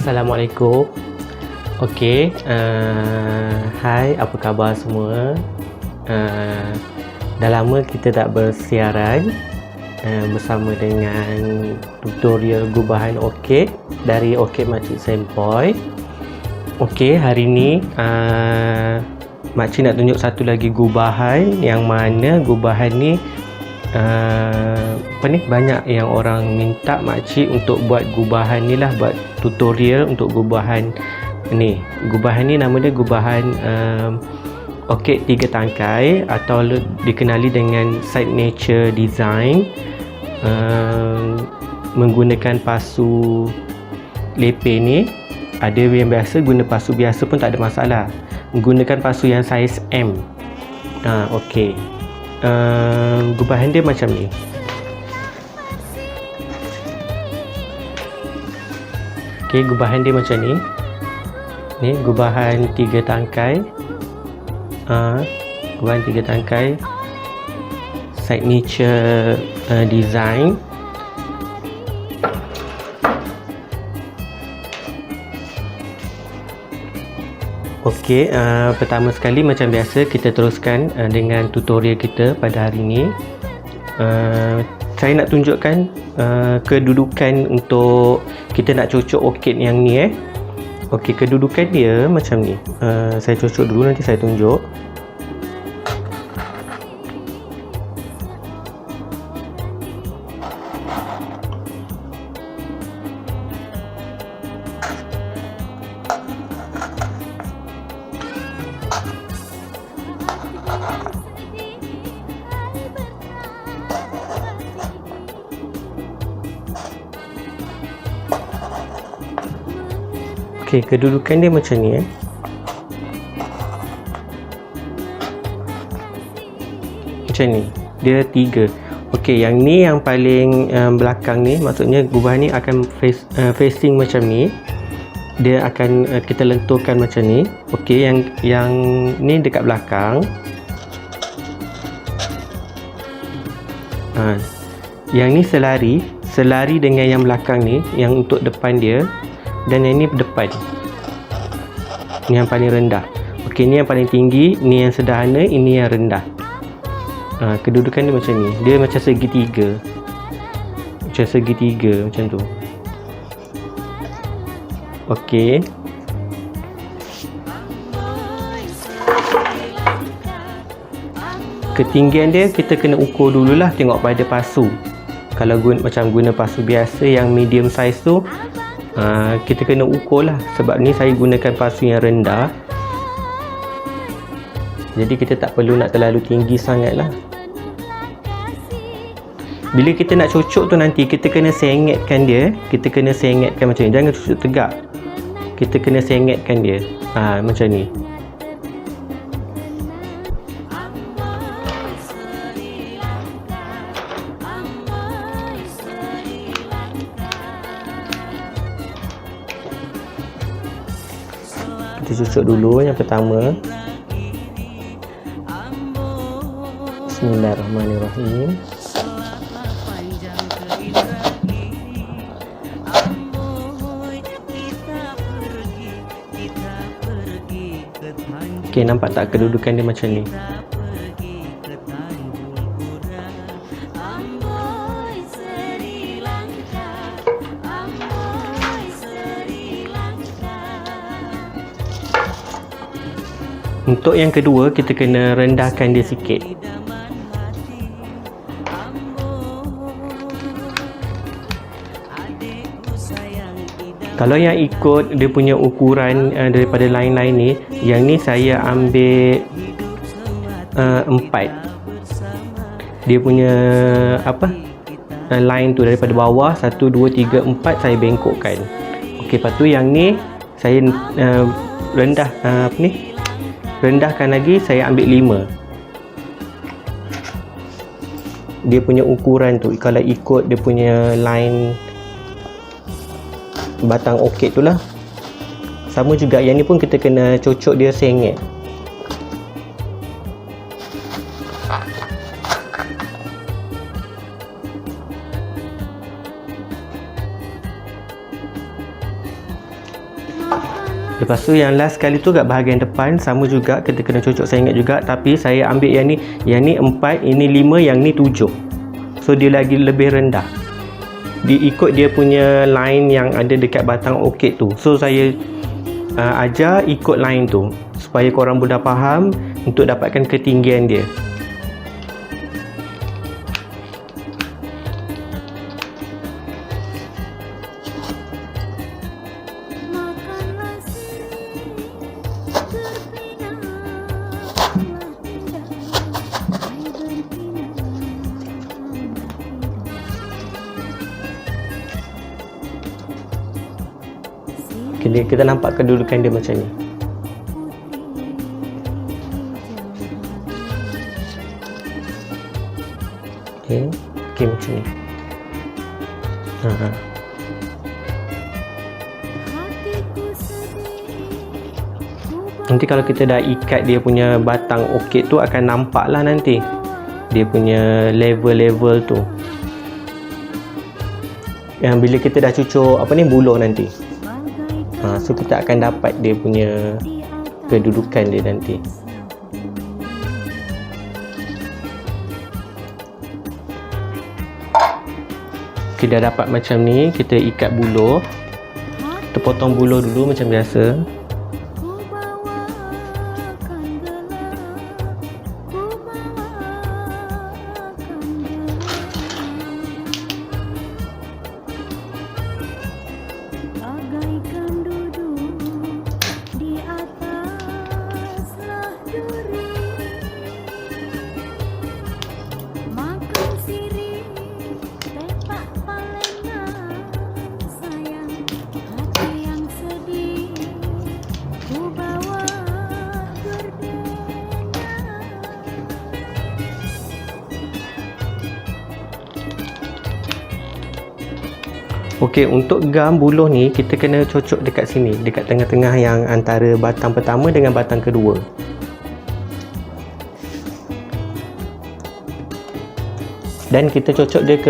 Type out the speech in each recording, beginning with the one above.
Assalamualaikum. Okey, hai, apa khabar semua? Uh, Dah lama kita tak bersiaran bersama dengan tutorial gubahan orchid dari Orchid Makcik Sempoi. Okey, hari ni Makcik nak tunjuk satu lagi gubahan, yang mana gubahan ni banyak yang orang minta makcik untuk buat gubahan ni lah, buat tutorial untuk gubahan ni. Gubahan ni nama dia gubahan orchid 3 tangkai atau dikenali dengan signature design, menggunakan pasu lepe ni. Ada yang biasa guna pasu biasa pun tak ada masalah, menggunakan pasu yang saiz M. Okey, gubahan dia macam ni. Okey, gubahan dia macam ni. Ni gubahan 3 tangkai. Gubahan 3 tangkai signature design. Okey, pertama sekali macam biasa kita teruskan dengan tutorial kita pada hari ini. Saya nak tunjukkan kedudukan untuk kita nak cocok orchid yang ni. Okey, kedudukan dia macam ni. Saya cocok dulu, nanti saya tunjuk. Okey, kedudukan dia macam ni. Macam ni. Dia 3. Okey, yang ni yang paling belakang ni, maksudnya gubahan ni akan facing macam ni. Dia akan kita lenturkan macam ni. Okey, yang ni dekat belakang. Yang ni selari dengan yang belakang ni, yang untuk depan dia. Dan yang ni depan. Ni yang paling rendah. Okey, ni yang paling tinggi, ni yang sederhana, ini yang rendah. Kedudukan dia macam ni. Dia macam segitiga. Macam segitiga macam tu. Okey. Ketinggian dia kita kena ukur dululah, tengok pada pasu. Kalau macam guna pasu biasa yang medium size tu, kita kena ukur lah. Sebab ni saya gunakan pasu yang rendah, jadi kita tak perlu nak terlalu tinggi sangat lah. Bila kita nak cocok tu nanti kita kena sengetkan dia. Kita kena sengetkan macam ni, jangan cocok tegak. Kita kena sengetkan dia macam ni. Kita cocok dulu yang pertama. Bismillahirrahmanirrahim. Okey, nampak tak kedudukan dia macam ni? Untuk yang kedua, kita kena rendahkan dia sikit. Kalau yang ikut dia punya ukuran daripada lain-lain ni, yang ni saya ambil 4. Dia punya line tu daripada bawah 1, 2, 3, 4 saya bengkokkan. Okey, lepas tu yang ni saya rendahkan lagi, saya ambil 5. Dia punya ukuran tu kalau ikut dia punya line batang orchid tu lah. Sama juga yang ni pun kita kena cocok dia sengit. Lepas tu yang last sekali tu kat bahagian depan sama juga, kita kena cocok, saya ingat juga, tapi saya ambil yang ni 4, ini 5, yang ni 7. So dia lagi lebih rendah. Diikut dia punya line yang ada dekat batang orchid tu. So saya ajar ikut line tu supaya korang mudah faham untuk dapatkan ketinggian dia. Kita nampak kedudukan dia macam ni. Okey macam ni. Nanti kalau kita dah ikat dia punya batang orchid tu, akan nampak lah nanti dia punya level-level tu. Yang bila kita dah cucuk buluh nanti, so kita akan dapat dia punya kedudukan dia nanti. Kita dah dapat macam ni, kita ikat buluh. Kita potong buluh dulu macam biasa. Okey, untuk gam buluh ni kita kena cocok dekat sini, dekat tengah-tengah yang antara batang pertama dengan batang kedua. Dan kita cocok dia ke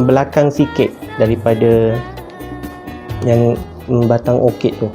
belakang sikit daripada yang batang orchid tu.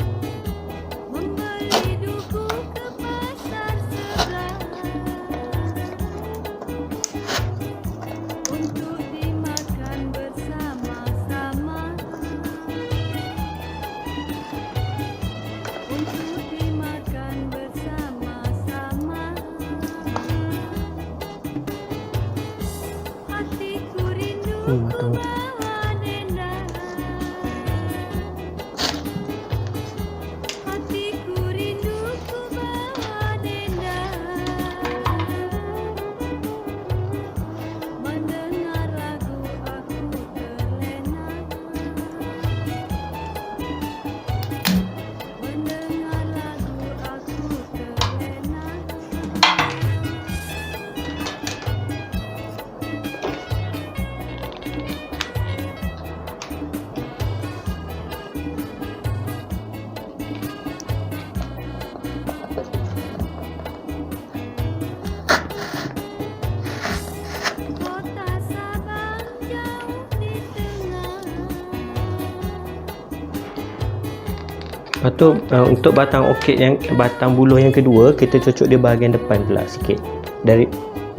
Lepas tu untuk batang orchid yang batang buluh yang kedua, kita cocok dia bahagian depan pula sikit. Dari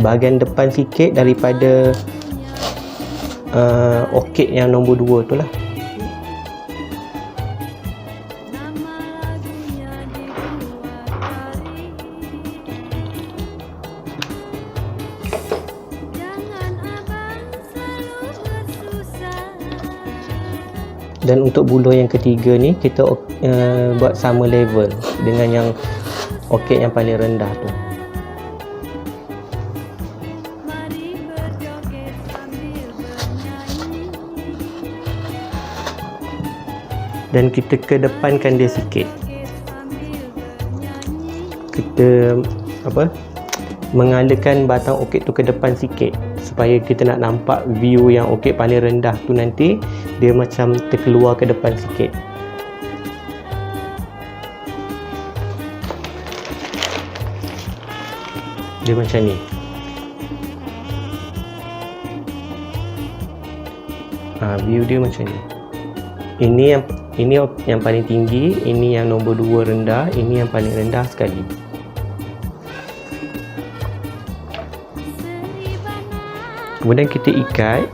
bahagian depan sikit daripada orchid yang nombor 2 tu lah. Dan untuk buluh yang ketiga ni kita buat sama level dengan yang orchid yang paling rendah tu. Dan kita kedepankan dia sikit. Kita mengalirkan batang orchid tu ke depan sikit supaya kita nak nampak view yang orchid paling rendah tu nanti dia macam terkeluar ke depan sikit. Dia macam ni. View dia macam ni. Ini yang Ini yang paling tinggi, ini yang nombor 2 rendah, ini yang paling rendah sekali. Kemudian kita ikat.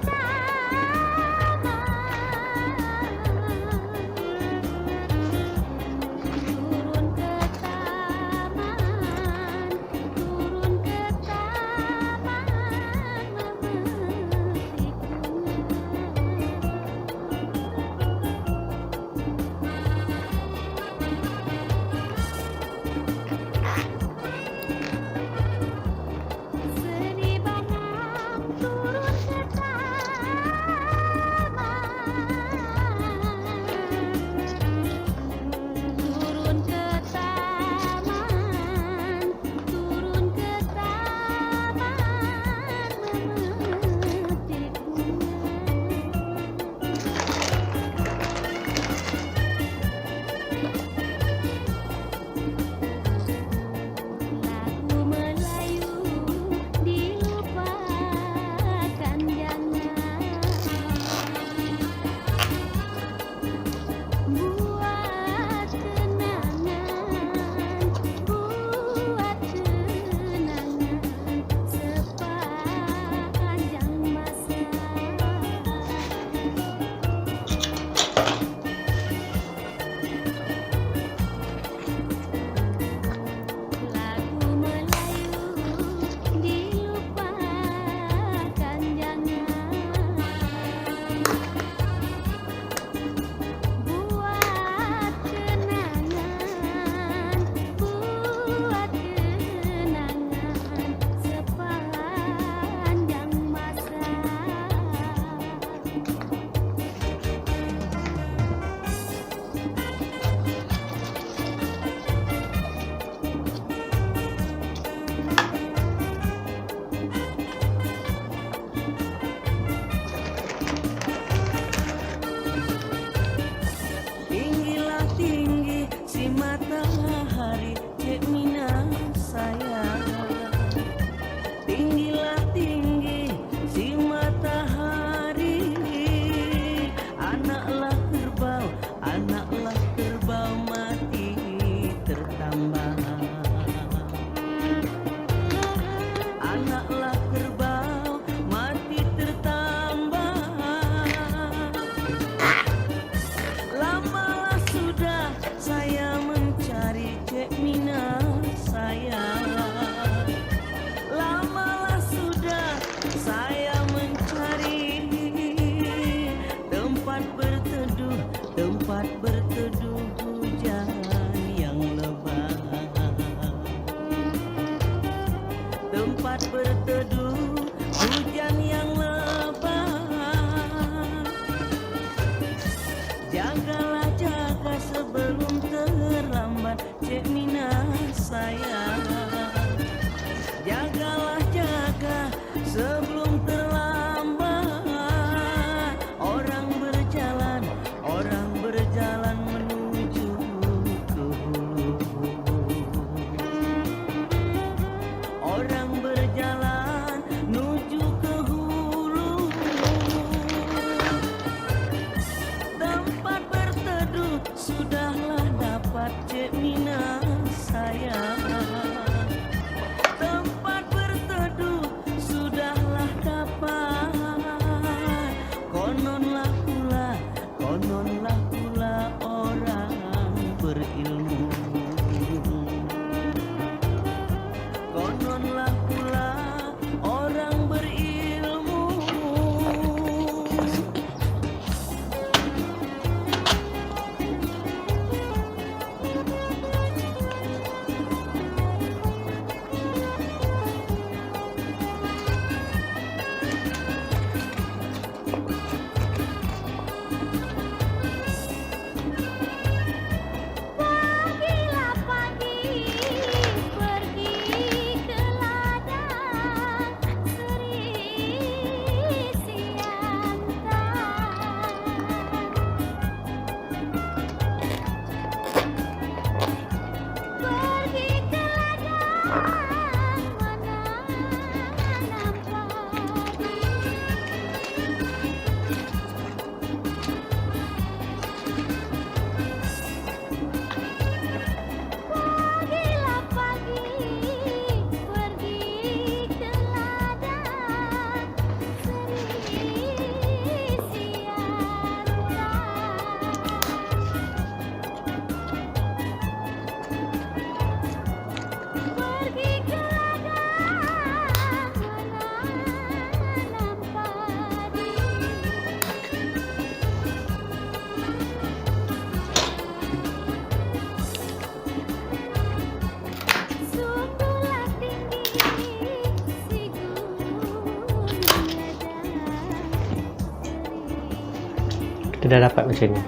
Kita dah dapat macam ni.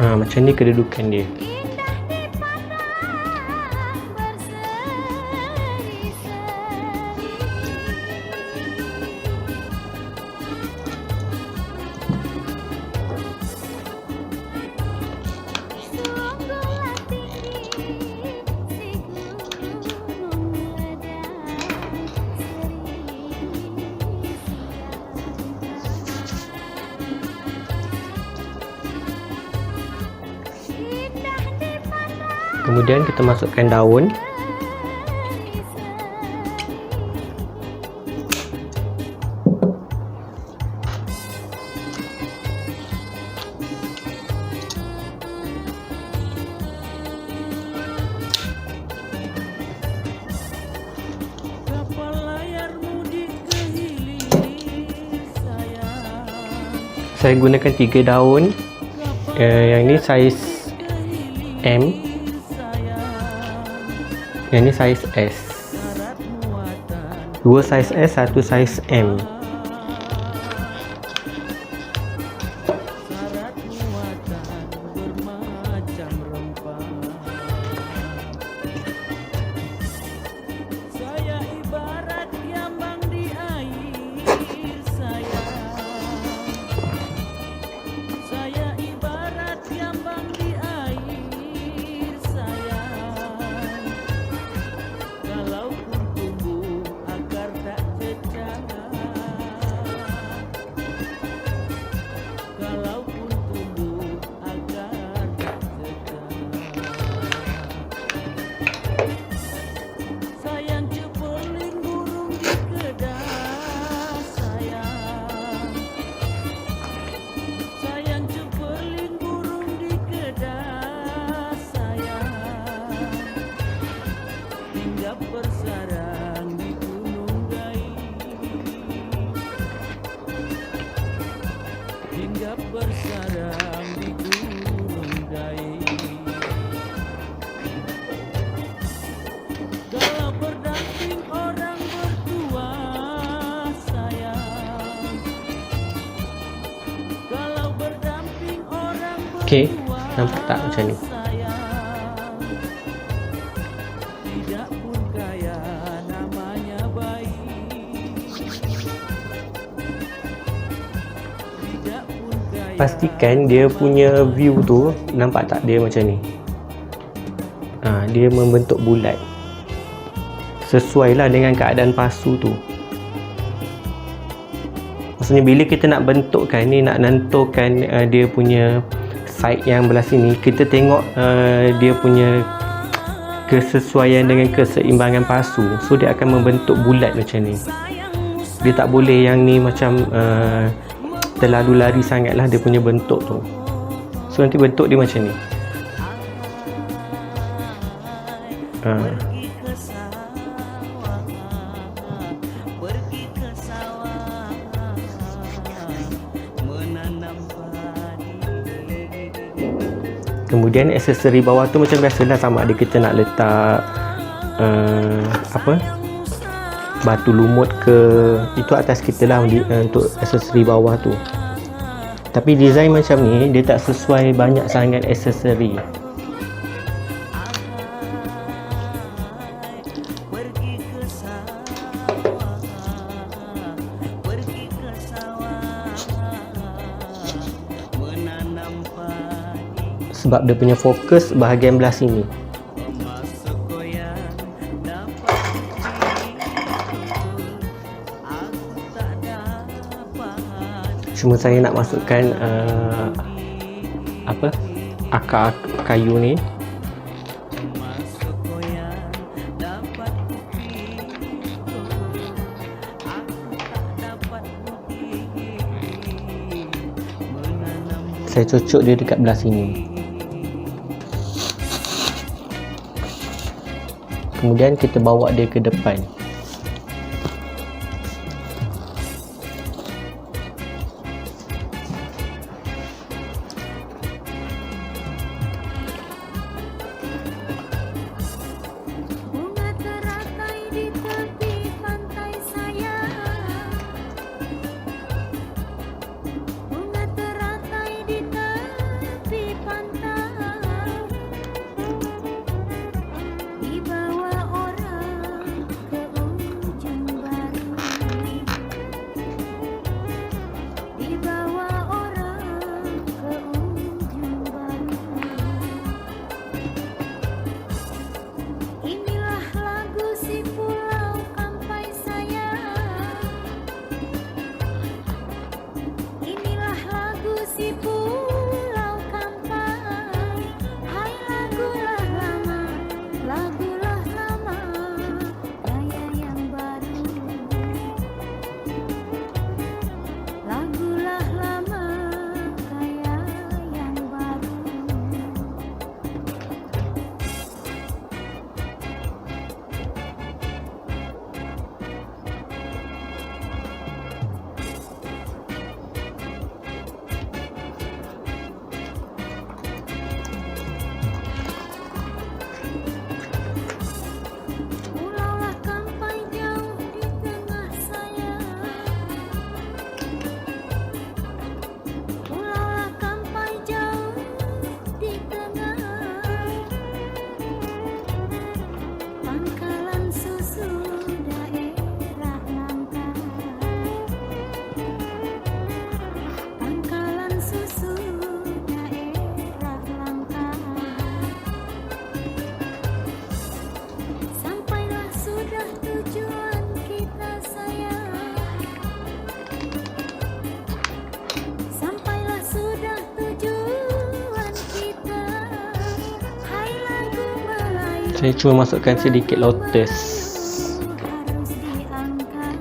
Macam ni kedudukan dia. Kemudian kita masukkan daun. Saya gunakan 3 daun. Yang ni saiz M. Yang ni saiz S. 2 saiz S, 1 saiz M. Bersarang di gunung Dai, kalau berdamping orang berdua sayang, kalau berdamping orang berdua. Okey, nampak tak macam ni? Tidak pun kaya namanya baik. Pastikan dia punya view tu, nampak tak dia macam ni? Dia membentuk bulat. Sesuai lah dengan keadaan pasu tu. Maksudnya bila kita nak bentukkan ni, nak nentukan dia punya side yang belah sini, kita tengok dia punya kesesuaian dengan keseimbangan pasu. So dia akan membentuk bulat macam ni. Dia tak boleh yang ni macam terlalu lari sangat lah dia punya bentuk tu. So nanti bentuk dia macam ni. Kemudian aksesori bawah tu macam biasalah, sama ada kita nak letak batu lumut ke, itu atas kita lah untuk aksesori bawah tu. Tapi design macam ni dia tak sesuai banyak sangat aksesori. Sebab dia punya fokus bahagian belah sini. Cuma saya nak masukkan akar kayu ni. Saya cocok dia dekat belah sini. Kemudian kita bawa dia ke depan. Saya cuma masukkan sedikit lotus. harus diangkat.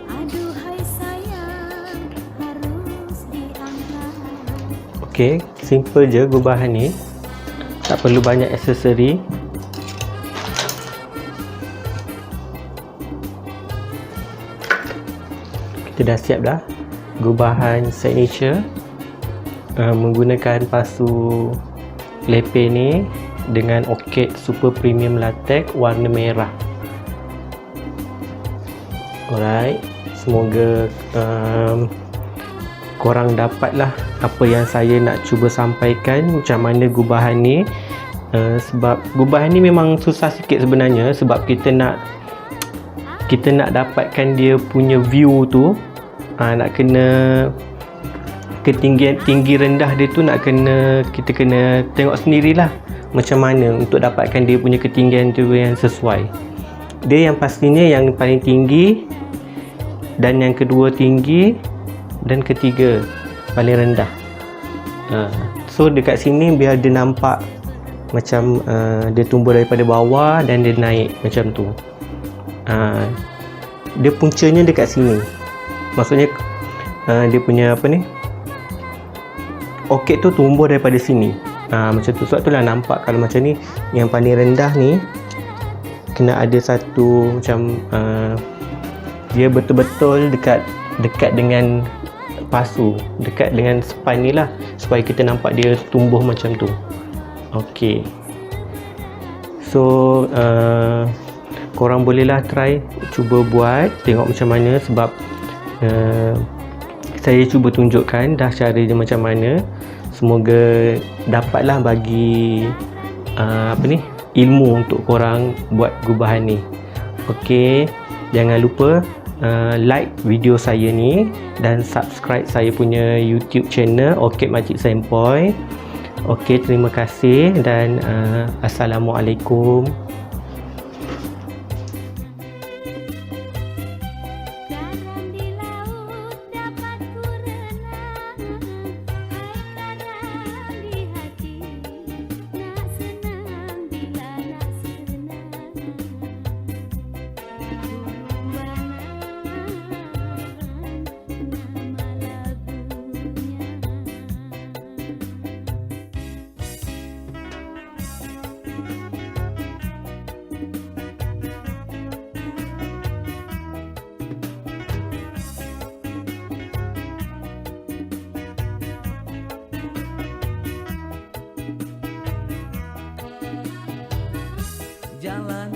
Aduhai sayang, harus diangkat. Okey, simple je gubahan ni. Tak perlu banyak aksesori. Kita dah siap dah gubahan signature. Menggunakan pasu lepe ni dengan orchid super premium latex warna merah. Alright, semoga korang dapatlah apa yang saya nak cuba sampaikan, macam mana gubahan ni. Sebab gubahan ni memang susah sikit sebenarnya, sebab kita nak dapatkan dia punya view tu, nak kena ketinggian tinggi rendah dia tu kita kena tengok sendirilah macam mana untuk dapatkan dia punya ketinggian tu yang sesuai. Dia yang pastinya yang paling tinggi, dan yang kedua tinggi, dan ketiga paling rendah. So dekat sini biar dia nampak macam dia tumbuh daripada bawah dan dia naik macam tu. Dia puncanya dekat sini, maksudnya dia punya apa ni, orchid tu tumbuh daripada sini. Macam tu, sebab tu lah nampak kalau macam ni, yang paling rendah ni kena ada satu macam dia betul-betul dekat dengan pasu, dekat dengan span ni lah, supaya kita nampak dia tumbuh macam tu. Okey, so korang bolehlah try, cuba buat, tengok macam mana. Sebab saya cuba tunjukkan dah cara dia macam mana. Semoga dapatlah bagi ilmu untuk korang buat gubahan ni. Okey, jangan lupa like video saya ni dan subscribe saya punya YouTube channel Orchid Makcik Sempoi. Okey, terima kasih dan Assalamualaikum. Karang di laut dapat ku renang, hai karang di hati, nak senang bila nak senang. Nama lagunya. Jalan